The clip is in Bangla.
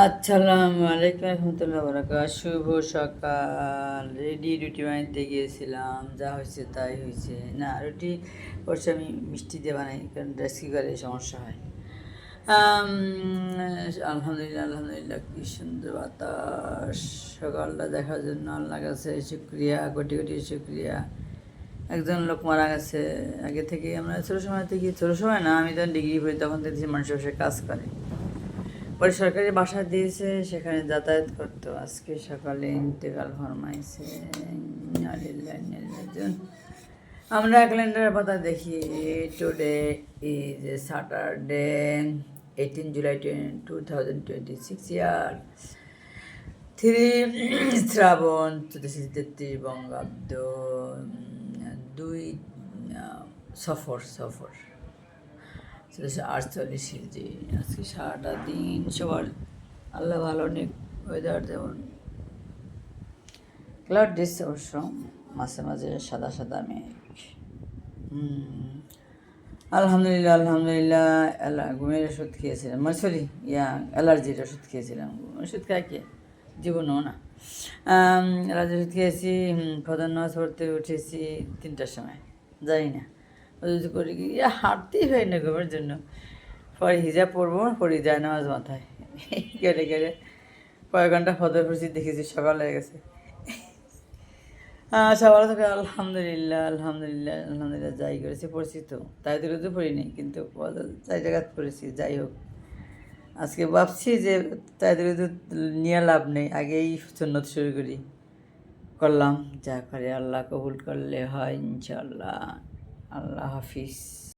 আসসালামু আলাইকুম রহমতুল্লাহ বরাকাত। শুভ সকাল। রেডি রুটি বানাইতে গিয়েছিলাম, যা হয়েছে তাই হয়েছে। না, রুটি অবশ্য আমি মিষ্টি দিয়ে বানাই, কারণ ড্রেসি করে সমস্যা হয়। আম, আলহামদুলিল্লাহ আলহামদুলিল্লাহ, কি সুন্দর বাতাস। সকালটা দেখার জন্য আল্লাহ কাছে শুক্রিয়া, কোটি কোটি শুক্রিয়া। একজন লোক মারা গেছে আগে থেকে। আমরা ছোটো সময় থেকে, ছোটো সময় না, আমি যখন ডিগ্রি পড়ি তখন দেখছি মানুষের বসে কাজ করে, পরে সরকারি বাসা দিয়েছে, সেখানে যাতায়াত করতো। আজকে সকালে ইন্তেকাল ফরমাইছে। আমরা ক্যালেন্ডারের পাতা দেখি, টুডে ইজ স্যাটারডে 18 জুলাই 2026 ইয়ার 3 শ্রাবণ 1433 বঙ্গাব্দ, 2 সফর 48 হিজরি। আজকে সারাটা দিন সবার আল্লাহ ভালো, অনেক ওয়েদার যেমন ক্লাউড দিচ্ছে অবশ্য, মাঝে মাঝে সাদা সাদা মেঘ। আলহামদুলিল্লাহ আলহামদুলিল্লাহ। ঘুমের ওষুধ খেয়েছিলাম, সরি অ্যালার্জির ওষুধ খেয়েছিলাম। ওষুধ খায় কে, জীবনও না। অ্যালার্জির ওষুধ খেয়েছি। ফজর নামাজ পড়তে উঠেছি 3টার সময়, জানি না ওষুধ করে কি হাঁটতেই হয় না ঘুমের জন্য। পরে হিজাব পরবো, পরে যায় নামাজ মাথায় কেটে কেটে কয়েক ঘন্টা ফজর পড়ছি, দেখেছি সকাল হয়ে গেছে। সকাল থেকে আলহামদুলিল্লাহ আলহামদুলিল্লাহ আলহামদুলিল্লাহ, যাই করেছি পড়ছি তো, তাই দূরে তো পড়িনি, কিন্তু 4 জায়গায় পড়েছি। যাই হোক, আজকে ভাবছি যে তাই দূরে তো নিয়ে লাভ নেই, আগেই সুন্নত শুরু করলাম। যা করে আল্লাহ কবুল করলে হয় ইনশাআল্লাহ। আল্লাহ হাফিজ।